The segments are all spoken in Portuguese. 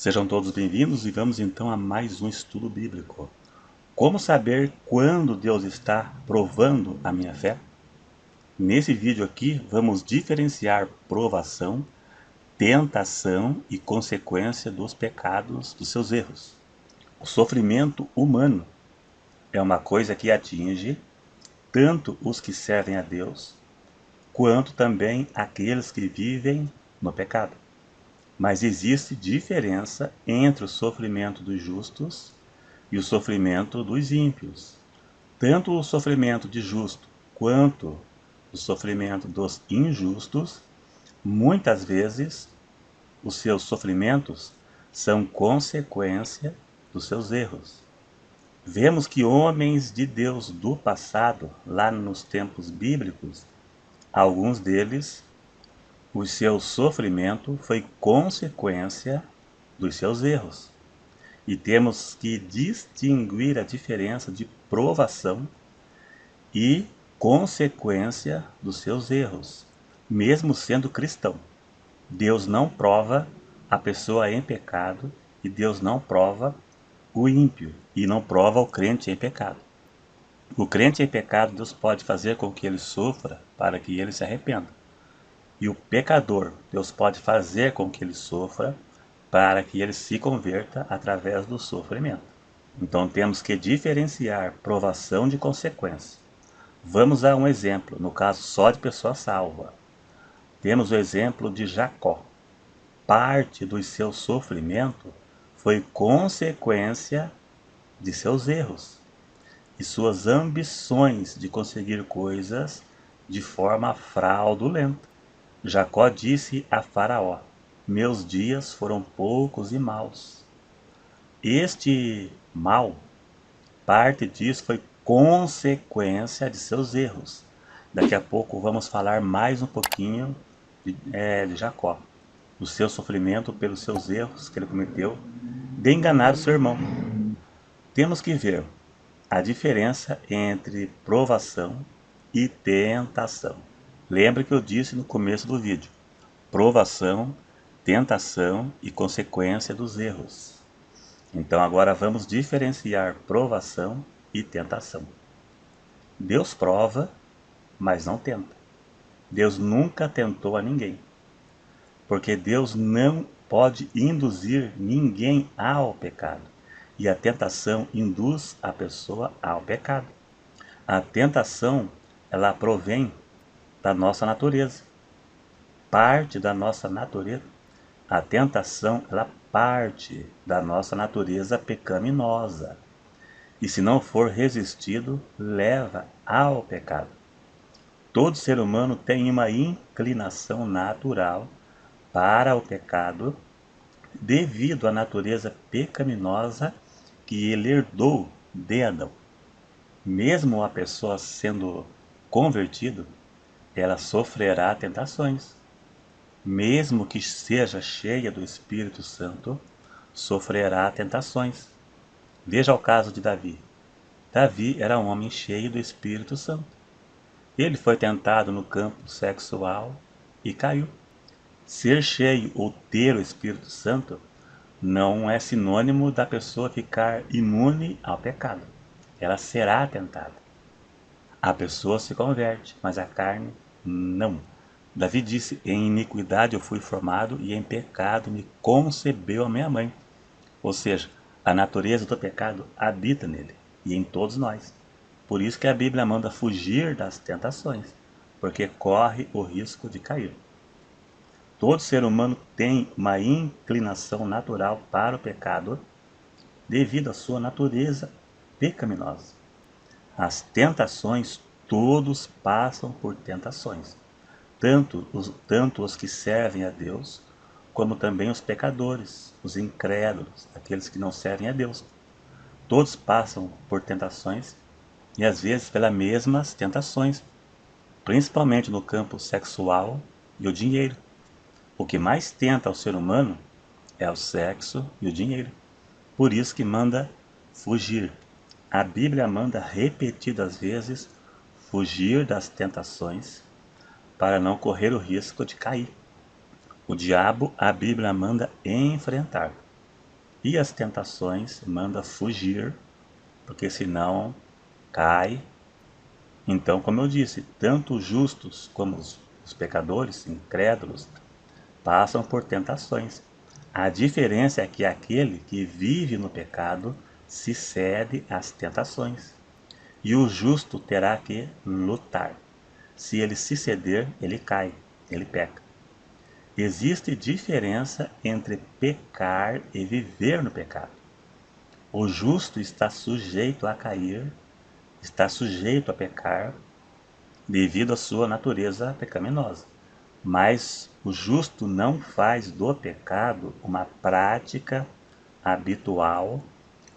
Sejam todos bem-vindos e vamos então a mais um estudo bíblico. Como saber quando Deus está provando a minha fé? Nesse vídeo aqui vamos diferenciar provação, tentação e consequência dos pecados, dos seus erros. O sofrimento humano é uma coisa que atinge tanto os que servem a Deus, quanto também aqueles que vivem no pecado. Mas existe diferença entre o sofrimento dos justos e o sofrimento dos ímpios. Tanto o sofrimento de justo quanto o sofrimento dos injustos, muitas vezes os seus sofrimentos são consequência dos seus erros. Vemos que homens de Deus do passado, lá nos tempos bíblicos, alguns deles, o seu sofrimento foi consequência dos seus erros. E temos que distinguir a diferença de provação e consequência dos seus erros, mesmo sendo cristão. Deus não prova a pessoa em pecado e Deus não prova o ímpio e não prova o crente em pecado. O crente em pecado, Deus pode fazer com que ele sofra para que ele se arrependa. E o pecador, Deus pode fazer com que ele sofra para que ele se converta através do sofrimento. Então temos que diferenciar provação de consequência. Vamos a um exemplo, no caso só de pessoa salva. Temos o exemplo de Jacó. Parte do seu sofrimento foi consequência de seus erros e suas ambições de conseguir coisas de forma fraudulenta. Jacó disse a Faraó: meus dias foram poucos e maus. Este mal, parte disso foi consequência de seus erros. Daqui a pouco vamos falar mais um pouquinho de Jacó, do seu sofrimento pelos seus erros que ele cometeu de enganar o seu irmão. Temos que ver a diferença entre provação e tentação. Lembre que eu disse no começo do vídeo: provação, tentação e consequência dos erros. Então agora vamos diferenciar provação e tentação. Deus prova, mas não tenta. Deus nunca tentou a ninguém, porque Deus não pode induzir ninguém ao pecado. E a tentação induz a pessoa ao pecado. A tentação, ela provém da nossa natureza, parte da nossa natureza. A tentação, ela parte da nossa natureza pecaminosa. E se não for resistido, leva ao pecado. Todo ser humano tem uma inclinação natural para o pecado devido à natureza pecaminosa que ele herdou de Adão. Mesmo a pessoa sendo convertida, ela sofrerá tentações. Mesmo que seja cheia do Espírito Santo, sofrerá tentações. Veja o caso de Davi. Davi era um homem cheio do Espírito Santo. Ele foi tentado no campo sexual e caiu. Ser cheio ou ter o Espírito Santo não é sinônimo da pessoa ficar imune ao pecado. Ela será tentada. A pessoa se converte, mas a carne não. Davi disse: em iniquidade eu fui formado e em pecado me concebeu a minha mãe. Ou seja, a natureza do pecado habita nele e em todos nós. Por isso que a Bíblia manda fugir das tentações, porque corre o risco de cair. Todo ser humano tem uma inclinação natural para o pecado devido à sua natureza pecaminosa. As tentações, todos passam por tentações, tanto os que servem a Deus, como também os pecadores, os incrédulos, aqueles que não servem a Deus. Todos passam por tentações e às vezes pelas mesmas tentações, principalmente no campo sexual e o dinheiro. O que mais tenta ao ser humano é o sexo e o dinheiro. Por isso que manda fugir. A Bíblia manda repetidas vezes fugir das tentações para não correr o risco de cair. O diabo, a Bíblia manda enfrentar. e as tentações manda fugir, porque senão cai. Então, como eu disse, tanto os justos como os pecadores, incrédulos, passam por tentações. A diferença é que aquele que vive no pecado se cede às tentações. E o justo terá que lutar. Se ele se ceder, ele cai, ele peca. Existe diferença entre pecar e viver no pecado. O justo está sujeito a cair, está sujeito a pecar devido à sua natureza pecaminosa. Mas o justo não faz do pecado uma prática habitual,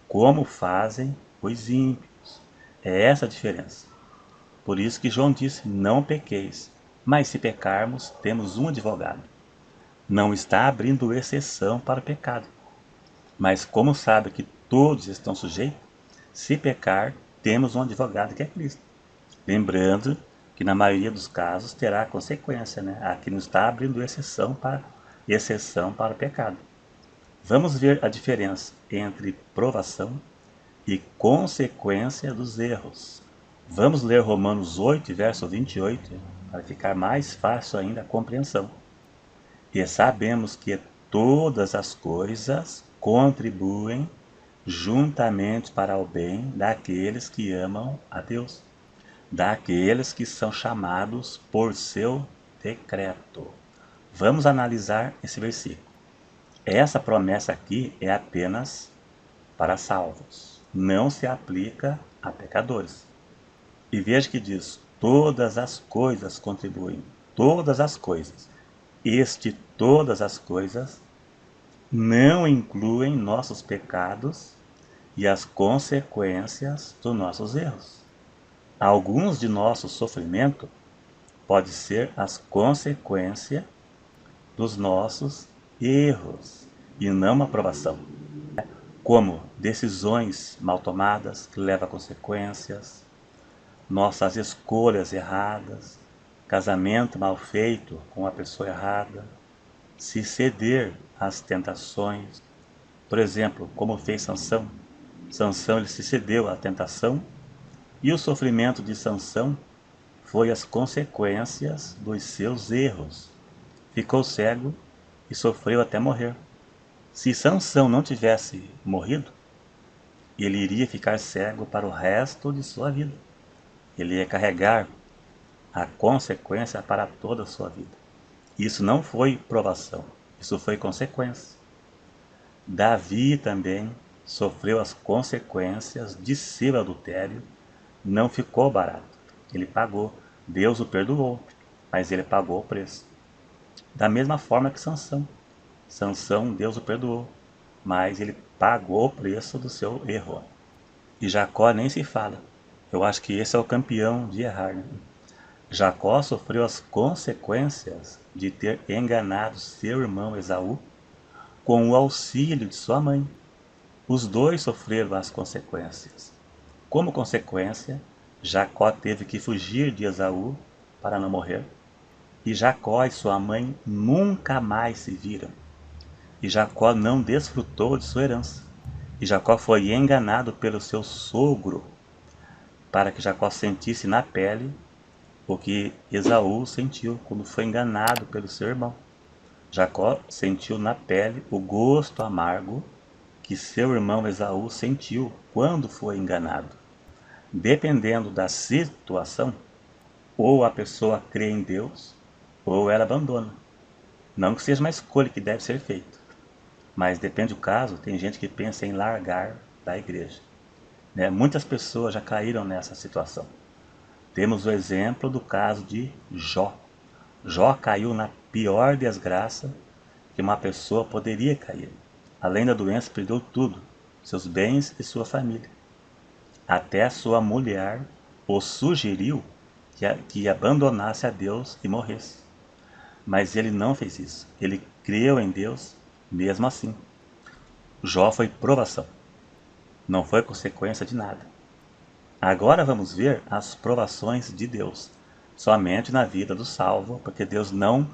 como fazem os ímpios. É essa a diferença. Por isso que João disse, não pequeis. Mas se pecarmos, temos um advogado. Não está abrindo exceção para o pecado. Mas como sabe que todos estão sujeitos, se pecar, temos um advogado que é Cristo. Lembrando que na maioria dos casos terá consequência, né? Aqui não está abrindo exceção para o pecado. Vamos ver a diferença entre provação e consequência dos erros. Vamos ler Romanos 8, verso 28, para ficar mais fácil ainda a compreensão. E sabemos que todas as coisas contribuem juntamente para o bem daqueles que amam a Deus, daqueles que são chamados por seu decreto. Vamos analisar esse versículo. Essa promessa aqui é apenas para salvos, não se aplica a pecadores. E veja que diz, todas as coisas contribuem, todas as coisas. Todas as coisas não incluem nossos pecados e as consequências dos nossos erros. Alguns de nosso sofrimento pode ser as consequências dos nossos erros e não uma aprovação, como decisões mal tomadas que levam a consequências, nossas escolhas erradas, casamento mal feito com a pessoa errada, se ceder às tentações. Por exemplo, como fez Sansão. Sansão ele se cedeu à tentação e o sofrimento de Sansão foi as consequências dos seus erros. Ficou cego e sofreu até morrer. Se Sansão não tivesse morrido, ele iria ficar cego para o resto de sua vida. Ele ia carregar a consequência para toda a sua vida. Isso não foi provação, isso foi consequência. Davi também sofreu as consequências de seu adultério, não ficou barato. Ele pagou, Deus o perdoou, mas ele pagou o preço. Da mesma forma que Sansão. Sansão, Deus o perdoou, mas ele pagou o preço do seu erro. E Jacó nem se fala. Eu acho que esse é o campeão de errar, né? Jacó sofreu as consequências de ter enganado seu irmão Esaú com o auxílio de sua mãe. Os dois sofreram as consequências. Como consequência, Jacó teve que fugir de Esaú para não morrer. E Jacó e sua mãe nunca mais se viram. E Jacó não desfrutou de sua herança. E Jacó foi enganado pelo seu sogro, para que Jacó sentisse na pele o que Esaú sentiu quando foi enganado pelo seu irmão. Jacó sentiu na pele o gosto amargo que seu irmão Esaú sentiu quando foi enganado. Dependendo da situação, ou a pessoa crê em Deus, ou ela abandona. Não que seja uma escolha que deve ser feita, mas depende do caso, tem gente que pensa em largar da igreja. Muitas pessoas já caíram nessa situação. Temos o exemplo do caso de Jó. Jó caiu na pior desgraça que uma pessoa poderia cair. Além da doença, perdeu tudo, seus bens e sua família. Até sua mulher o sugeriu que abandonasse a Deus e morresse. Mas ele não fez isso. Ele creu em Deus mesmo assim. Jó foi provação. Não foi consequência de nada. Agora vamos ver as provações de Deus. Somente na vida do salvo, porque Deus não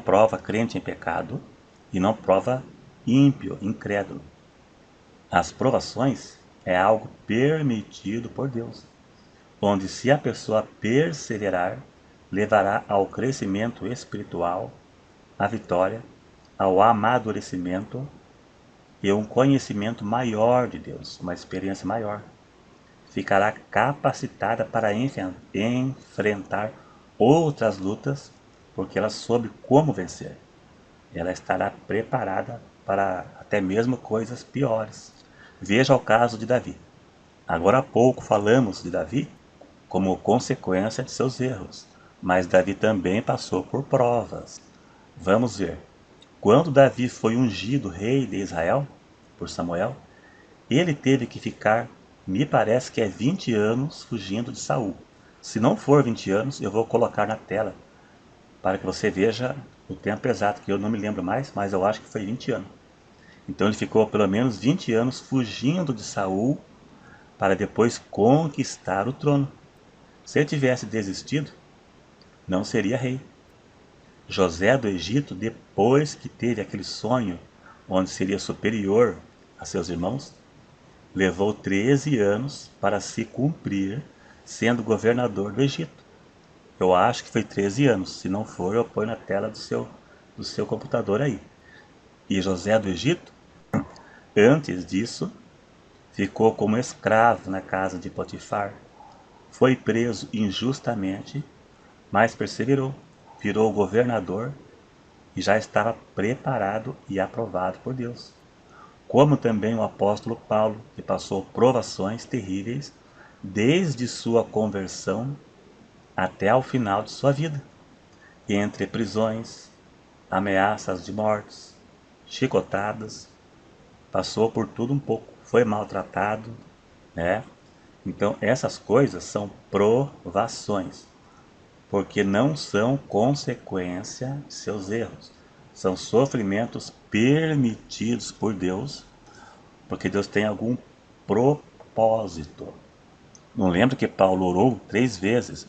prova crente em pecado e não prova ímpio, incrédulo. As provações é algo permitido por Deus, onde se a pessoa perseverar, levará ao crescimento espiritual, à vitória, ao amadurecimento e um conhecimento maior de Deus, uma experiência maior. Ficará capacitada para enfrentar outras lutas, porque ela soube como vencer. Ela estará preparada para até mesmo coisas piores. Veja o caso de Davi. Agora há pouco falamos de Davi como consequência de seus erros, mas Davi também passou por provas. Vamos ver. Quando Davi foi ungido rei de Israel por Samuel, ele teve que ficar, me parece que é 20 anos fugindo de Saul. Se não for 20 anos, eu vou colocar na tela para que você veja o tempo exato, que eu não me lembro mais, mas eu acho que foi 20 anos. Então ele ficou pelo menos 20 anos fugindo de Saul para depois conquistar o trono. Se ele tivesse desistido, não seria rei. José do Egito, depois que teve aquele sonho onde seria superior a seus irmãos, levou 13 anos para se cumprir sendo governador do Egito. Eu acho que foi 13 anos. Se não for, eu ponho na tela do seu computador aí. E José do Egito, antes disso, ficou como escravo na casa de Potifar. Foi preso injustamente, mas perseverou, virou governador e já estava preparado e aprovado por Deus. Como também o apóstolo Paulo, que passou provações terríveis desde sua conversão até ao final de sua vida, entre prisões, ameaças de mortes, chicotadas, passou por tudo um pouco, foi maltratado, né? Então essas coisas são provações, porque não são consequência de seus erros, são sofrimentos permitidos por Deus, porque Deus tem algum propósito. Não lembra que Paulo orou 3 vezes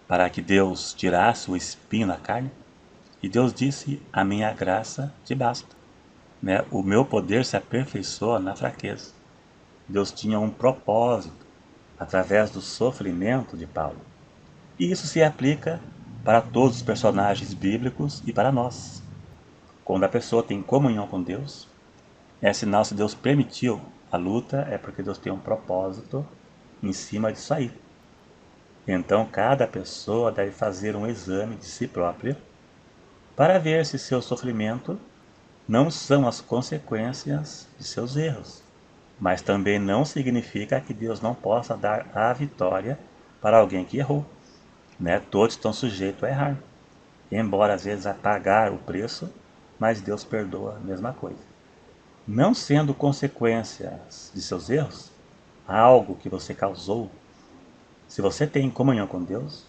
para que Deus tirasse o espinho na carne? E Deus disse, a minha graça te basta. Né? O meu poder se aperfeiçoa na fraqueza. Deus tinha um propósito através do sofrimento de Paulo. E isso se aplica para todos os personagens bíblicos e para nós. Quando a pessoa tem comunhão com Deus, é sinal, se Deus permitiu a luta, é porque Deus tem um propósito em cima disso aí. Então cada pessoa deve fazer um exame de si própria para ver se seu sofrimento não são as consequências de seus erros. Mas também não significa que Deus não possa dar a vitória para alguém que errou. Né? Todos estão sujeitos a errar. Embora às vezes a pagar o preço, mas Deus perdoa a mesma coisa. Não sendo consequências de seus erros, algo que você causou, se você tem comunhão com Deus,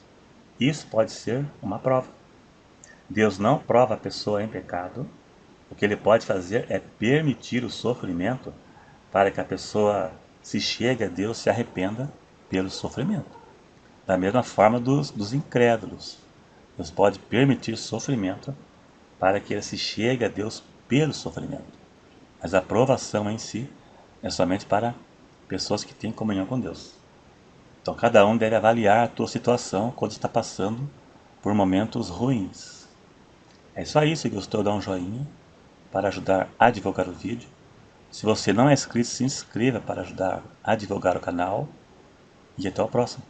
isso pode ser uma prova. Deus não prova a pessoa em pecado. O que ele pode fazer é permitir o sofrimento para que a pessoa se chegue a Deus, se arrependa pelo sofrimento. Da mesma forma dos incrédulos. Deus pode permitir sofrimento para que ele se chegue a Deus pelo sofrimento. Mas a provação em si é somente para pessoas que têm comunhão com Deus. Então cada um deve avaliar a tua situação quando está passando por momentos ruins. É só isso. Se gostou, dá um joinha para ajudar a divulgar o vídeo. Se você não é inscrito, se inscreva para ajudar a divulgar o canal. E até o próximo.